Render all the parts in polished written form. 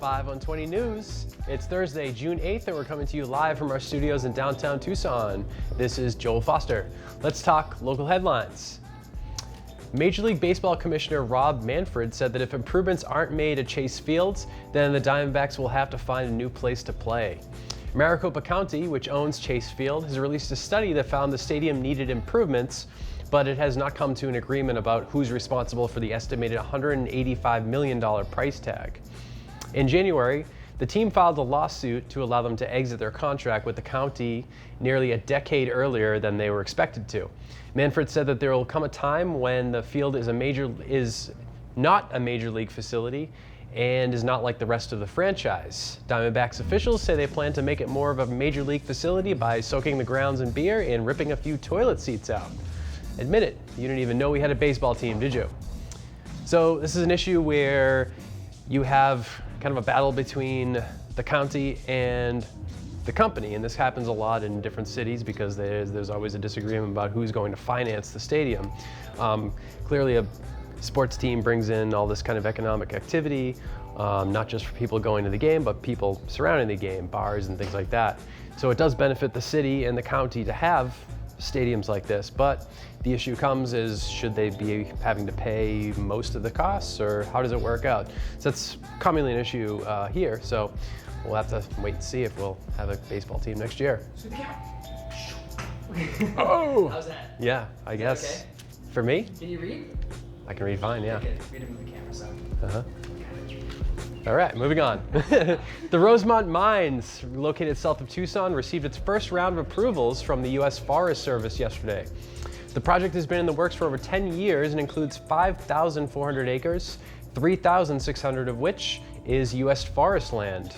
5 on 20 News. It's Thursday, June 8th, and we're coming to you live from our studios in downtown Tucson. This is Joel Foster. Let's talk local headlines. Major League Baseball Commissioner Rob Manfred said that if improvements aren't made at Chase Fields, then the Diamondbacks will have to find a new place to play. Maricopa County, which owns Chase Field, has released a study that found the stadium needed improvements, but it has not come to an agreement about who's responsible for the estimated $185 million price tag. In January, the team filed a lawsuit to allow them to exit their contract with the county nearly a decade earlier than they were expected to. Manfred said that there will come a time when the field is not a major league facility and is not like the rest of the franchise. Diamondbacks officials say they plan to make it more of a major league facility by soaking the grounds in beer and ripping a few toilet seats out. Admit it, you didn't even know we had a baseball team, did you? So this is an issue where you have kind of a battle between the county and the company, and this happens a lot in different cities because there's always a disagreement about who's going to finance the stadium. Clearly a sports team brings in all this kind of economic activity, not just for people going to the game, but people surrounding the game, bars and things like that. So it does benefit the city and the county to have stadiums like this, but the issue comes is, should they be having to pay most of the costs, or how does it work out? So that's commonly an issue here, so we'll have to wait and see if we'll have a baseball team next year. Oh! How's that? Yeah, I guess. Okay? For me? Can you read? I can read fine, yeah. Okay, read it with the camera, so. All right, moving on. The Rosemont Mine, located south of Tucson, received its first round of approvals from the U.S. Forest Service yesterday. The project has been in the works for over 10 years and includes 5,400 acres, 3,600 of which is U.S. forest land.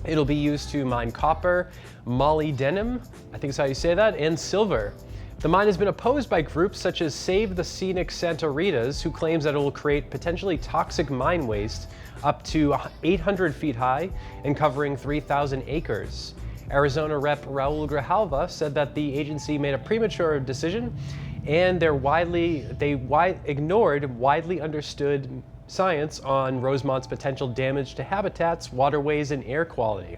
It'll be used to mine copper, molybdenum, I think is how you say that, and silver. The mine has been opposed by groups such as Save the Scenic Santa Rita's, who claims that it will create potentially toxic mine waste up to 800 feet high and covering 3,000 acres. Arizona Rep. Raul Grijalva said that the agency made a premature decision and they ignored widely understood science on Rosemont's potential damage to habitats, waterways, and air quality.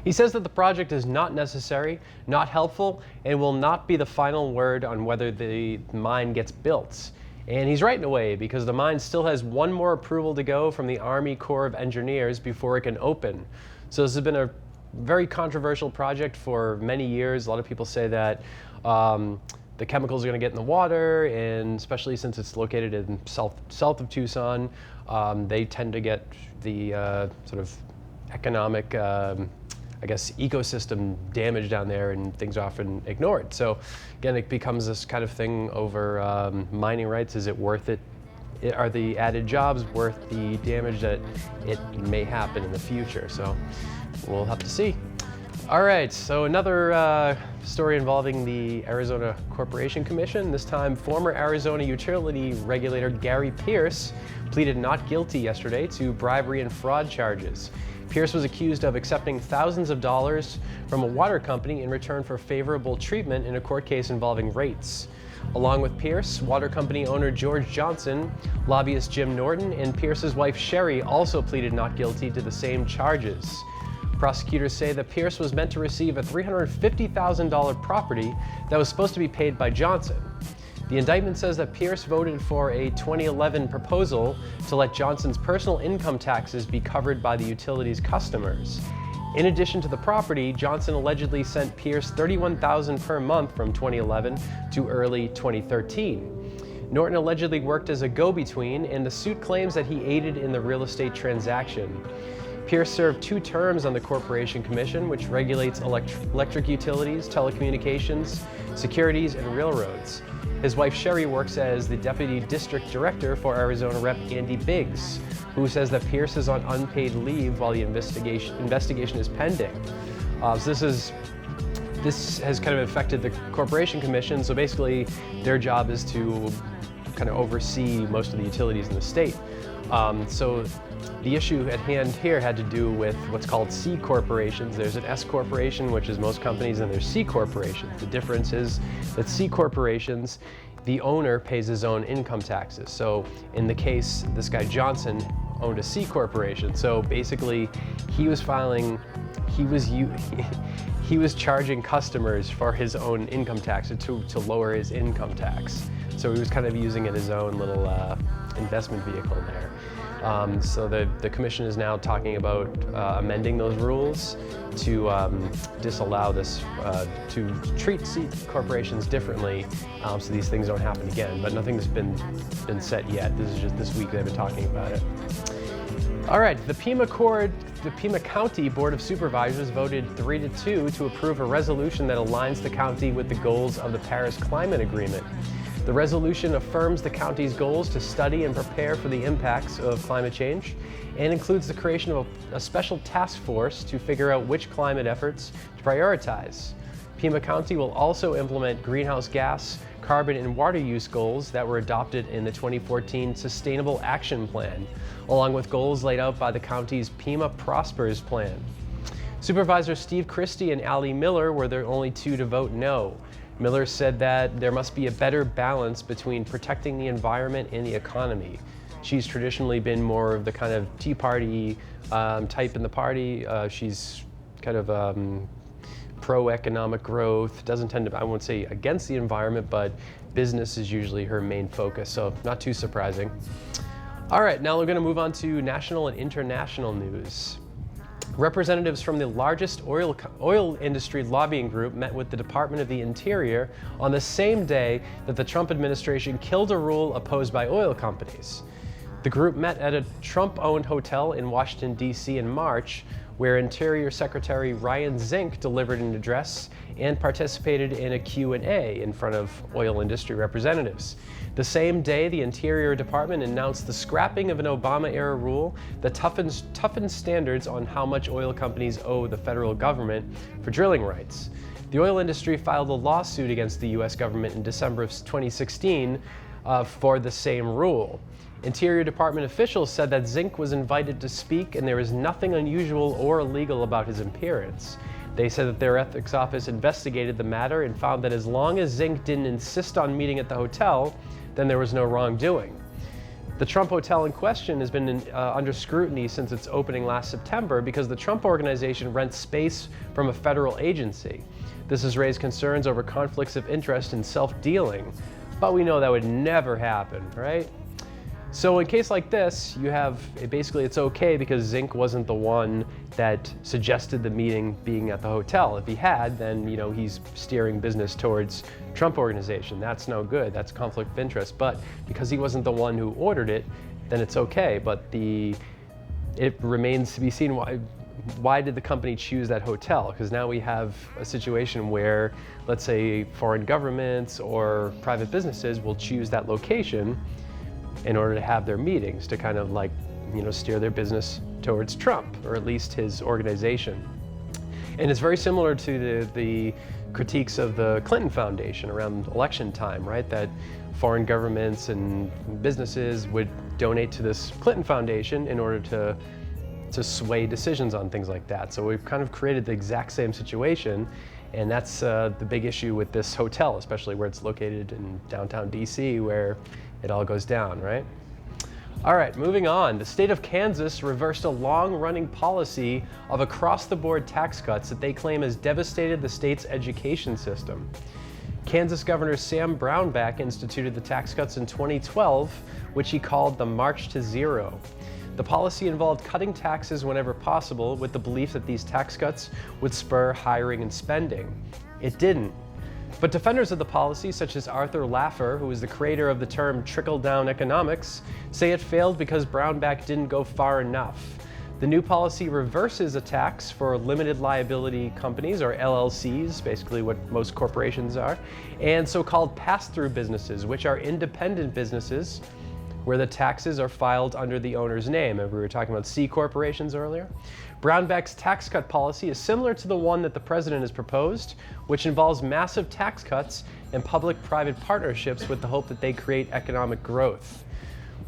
He says that the project is not necessary, not helpful, and will not be the final word on whether the mine gets built. And he's right in a way, because the mine still has one more approval to go from the Army Corps of Engineers before it can open. So this has been a very controversial project for many years. A lot of people say that the chemicals are going to get in the water, and especially since it's located in south of Tucson, they tend to get the sort of economic I guess, ecosystem damage down there, and things are often ignored. So again, it becomes this kind of thing over mining rights. Is it worth it? Are the added jobs worth the damage that it may happen in the future? So we'll have to see. All right, so another story involving the Arizona Corporation Commission. This time, former Arizona utility regulator Gary Pierce pleaded not guilty yesterday to bribery and fraud charges. Pierce was accused of accepting thousands of dollars from a water company in return for favorable treatment in a court case involving rates. Along with Pierce, water company owner George Johnson, lobbyist Jim Norton, and Pierce's wife Sherry also pleaded not guilty to the same charges. Prosecutors say that Pierce was meant to receive a $350,000 property that was supposed to be paid by Johnson. The indictment says that Pierce voted for a 2011 proposal to let Johnson's personal income taxes be covered by the utility's customers. In addition to the property, Johnson allegedly sent Pierce $31,000 per month from 2011 to early 2013. Norton allegedly worked as a go-between, and the suit claims that he aided in the real estate transaction. Pierce served 2 terms on the Corporation Commission, which regulates electric utilities, telecommunications, securities, and railroads. His wife Sherry works as the Deputy District Director for Arizona Rep. Andy Biggs, who says that Pierce is on unpaid leave while the investigation is pending. So this has kind of affected the Corporation Commission. So basically, their job is to kind of oversee most of the utilities in the state. So the issue at hand here had to do with what's called C corporations. There's an S corporation, which is most companies, and there's C corporations. The difference is that C corporations, the owner pays his own income taxes. So in the case, this guy Johnson owned a C corporation. So basically, he was charging customers for his own income tax to lower his income tax. So he was kind of using it as his own little investment vehicle there. So the commission is now talking about amending those rules to disallow this, to treat C corporations differently, so these things don't happen again. But nothing's been set yet. This is just this week they've been talking about it. All right, the Pima County Board of Supervisors voted 3-2 to approve a resolution that aligns the county with the goals of the Paris Climate Agreement. The resolution affirms the county's goals to study and prepare for the impacts of climate change and includes the creation of a special task force to figure out which climate efforts to prioritize. Pima County will also implement greenhouse gas, carbon, and water use goals that were adopted in the 2014 Sustainable Action Plan, along with goals laid out by the county's Pima Prospers Plan. Supervisors Steve Christie and Ali Miller were the only two to vote no. Miller said that there must be a better balance between protecting the environment and the economy. She's traditionally been more of the kind of Tea Party type in the party. She's kind of pro-economic growth, doesn't tend to, I won't say against the environment, but business is usually her main focus, so not too surprising. All right, now we're going to move on to national and international news. Representatives from the largest oil industry lobbying group met with the Department of the Interior on the same day that the Trump administration killed a rule opposed by oil companies. The group met at a Trump-owned hotel in Washington, D.C. in March, where Interior Secretary Ryan Zink delivered an address and participated in a Q&A in front of oil industry representatives. The same day, the Interior Department announced the scrapping of an Obama-era rule that toughens standards on how much oil companies owe the federal government for drilling rights. The oil industry filed a lawsuit against the U.S. government in December of 2016 for the same rule. Interior Department officials said that Zink was invited to speak and there was nothing unusual or illegal about his appearance. They said that their ethics office investigated the matter and found that as long as Zink didn't insist on meeting at the hotel, then there was no wrongdoing. The Trump hotel in question has been under scrutiny since its opening last September because the Trump organization rents space from a federal agency. This has raised concerns over conflicts of interest and self-dealing, but we know that would never happen, right? So in a case like this, you have, basically it's okay because Zink wasn't the one that suggested the meeting being at the hotel. If he had, then he's steering business towards Trump organization. That's no good, that's conflict of interest. But because he wasn't the one who ordered it, then it's okay. But it remains to be seen why did the company choose that hotel? Because now we have a situation where, let's say, foreign governments or private businesses will choose that location in order to have their meetings to kind of steer their business towards Trump, or at least his organization. And it's very similar to the critiques of the Clinton Foundation around election time, right? That foreign governments and businesses would donate to this Clinton Foundation in order to sway decisions on things like that. So we've kind of created the exact same situation, and that's the big issue with this hotel, especially where it's located in downtown DC, where it all goes down, right? All right, moving on. The state of Kansas reversed a long-running policy of across-the-board tax cuts that they claim has devastated the state's education system. Kansas Governor Sam Brownback instituted the tax cuts in 2012, which he called the March to Zero. The policy involved cutting taxes whenever possible with the belief that these tax cuts would spur hiring and spending. It didn't. But defenders of the policy, such as Arthur Laffer, who is the creator of the term trickle-down economics, say it failed because Brownback didn't go far enough. The new policy reverses a tax for limited liability companies, or LLCs, basically what most corporations are, and so-called pass-through businesses, which are independent businesses where the taxes are filed under the owner's name. And we were talking about C corporations earlier. Brownback's tax cut policy is similar to the one that the president has proposed, which involves massive tax cuts and public-private partnerships with the hope that they create economic growth.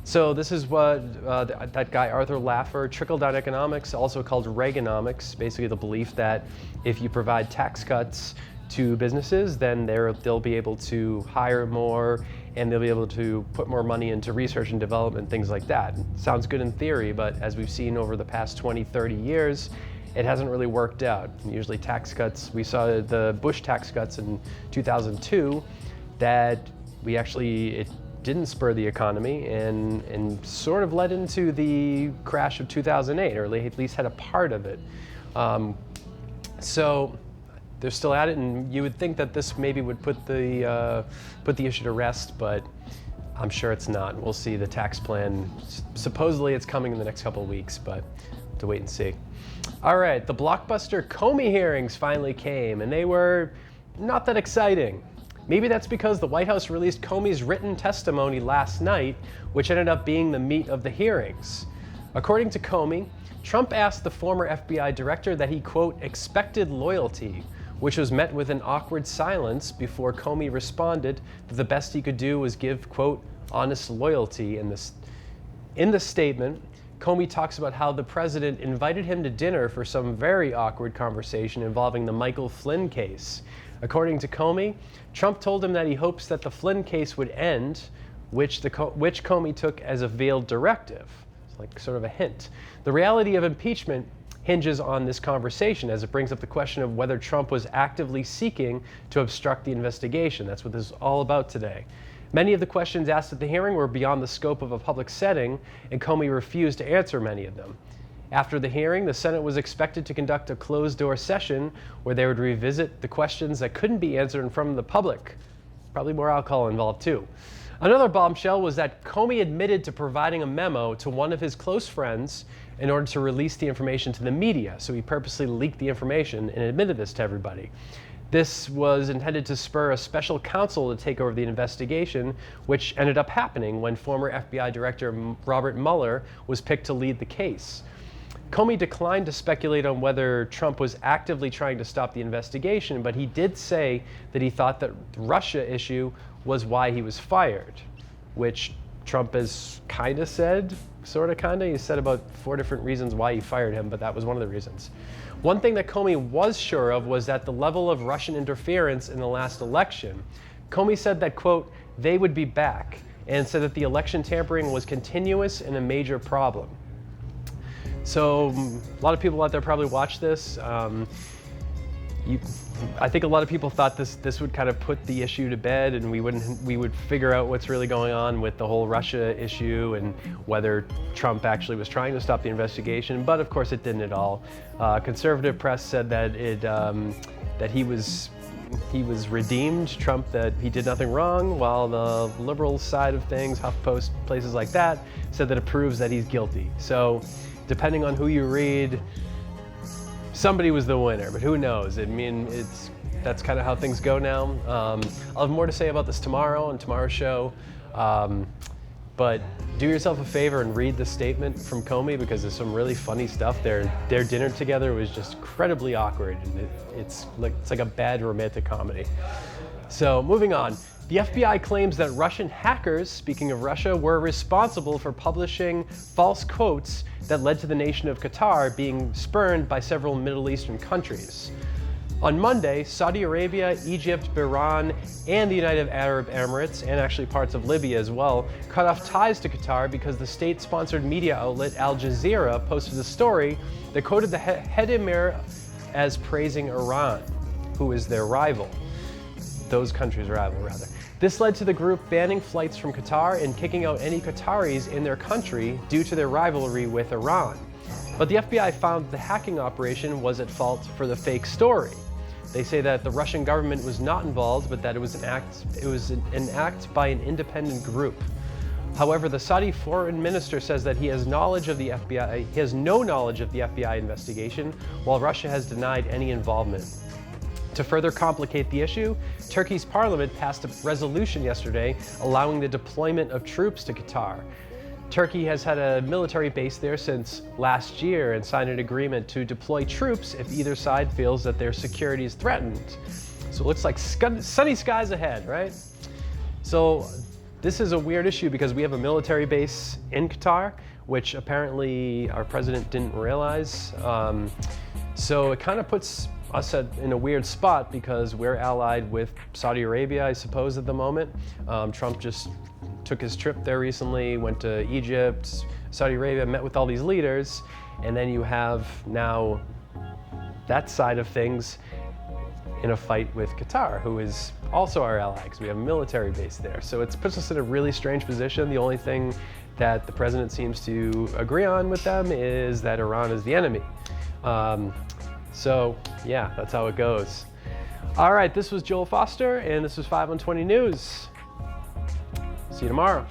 So this is what that guy Arthur Laffer, trickle-down economics, also called Reaganomics, basically the belief that if you provide tax cuts to businesses, then they'll be able to hire more, and they'll be able to put more money into research and development, things like that. Sounds good in theory, but as we've seen over the past 20, 30 years, it hasn't really worked out. Usually tax cuts, we saw the Bush tax cuts in 2002, that it didn't spur the economy and sort of led into the crash of 2008, or at least had a part of it. So they're still at it, and you would think that this maybe would put the issue to rest, but I'm sure it's not. We'll see. The tax plan, supposedly it's coming in the next couple of weeks, but to wait and see. All right, the blockbuster Comey hearings finally came, and they were not that exciting. Maybe that's because the White House released Comey's written testimony last night, which ended up being the meat of the hearings. According to Comey, Trump asked the former FBI director that he, quote, expected loyalty, which was met with an awkward silence before Comey responded that the best he could do was give, quote, honest loyalty. In the statement, Comey talks about how the president invited him to dinner for some very awkward conversation involving the Michael Flynn case. According to Comey, Trump told him that he hopes that the Flynn case would end, which Comey took as a veiled directive. It's like sort of a hint. The reality of impeachment hinges on this conversation, as it brings up the question of whether Trump was actively seeking to obstruct the investigation. That's what this is all about today. Many of the questions asked at the hearing were beyond the scope of a public setting, and Comey refused to answer many of them. After the hearing, the Senate was expected to conduct a closed-door session where they would revisit the questions that couldn't be answered in front of the public. Probably more alcohol involved, too. Another bombshell was that Comey admitted to providing a memo to one of his close friends in order to release the information to the media. So he purposely leaked the information and admitted this to everybody. This was intended to spur a special counsel to take over the investigation, which ended up happening when former FBI Director Robert Mueller was picked to lead the case. Comey declined to speculate on whether Trump was actively trying to stop the investigation, but he did say that he thought that the Russia issue was why he was fired, which Trump has kind of said, sort of kind of. He said about 4 different reasons why he fired him, but that was one of the reasons. One thing that Comey was sure of was that the level of Russian interference in the last election. Comey said that, quote, they would be back, and said that the election tampering was continuous and a major problem. So a lot of people out there probably watch this. I think a lot of people thought this would kind of put the issue to bed, and we would figure out what's really going on with the whole Russia issue and whether Trump actually was trying to stop the investigation. But of course, it didn't at all. Conservative press said that that he was redeemed, Trump, that he did nothing wrong, while the liberal side of things, HuffPost, places like that, said that it proves that he's guilty. So, depending on who you read, somebody was the winner, but who knows? I mean, that's kind of how things go now. I'll have more to say about this tomorrow on tomorrow's show, but do yourself a favor and read the statement from Comey, because there's some really funny stuff there. Their dinner together was just incredibly awkward, and it's like a bad romantic comedy. So moving on. The FBI claims that Russian hackers, speaking of Russia, were responsible for publishing false quotes that led to the nation of Qatar being spurned by several Middle Eastern countries. On Monday, Saudi Arabia, Egypt, Bahrain, and the United Arab Emirates, and actually parts of Libya as well, cut off ties to Qatar because the state-sponsored media outlet Al Jazeera posted a story that quoted the head emir as praising Iran, who is their rival. Those countries' rival, rather. This led to the group banning flights from Qatar and kicking out any Qataris in their country due to their rivalry with Iran. But the FBI found the hacking operation was at fault for the fake story. They say that the Russian government was not involved, but that it was an act by an independent group. However, the Saudi foreign minister says that he has no knowledge of the FBI investigation, while Russia has denied any involvement. To further complicate the issue, Turkey's parliament passed a resolution yesterday allowing the deployment of troops to Qatar. Turkey has had a military base there since last year and signed an agreement to deploy troops if either side feels that their security is threatened. So it looks like sunny skies ahead, right? So this is a weird issue because we have a military base in Qatar, which apparently our president didn't realize. So it kind of puts us in a weird spot because we're allied with Saudi Arabia, I suppose, at the moment. Trump just took his trip there recently, went to Egypt, Saudi Arabia, met with all these leaders, and then you have now that side of things in a fight with Qatar, who is also our ally because we have a military base there. So it puts us in a really strange position. The only thing that the president seems to agree on with them is that Iran is the enemy. So yeah, that's how it goes. All right, this was Joel Foster, and this was 5 on 20 News. See you tomorrow.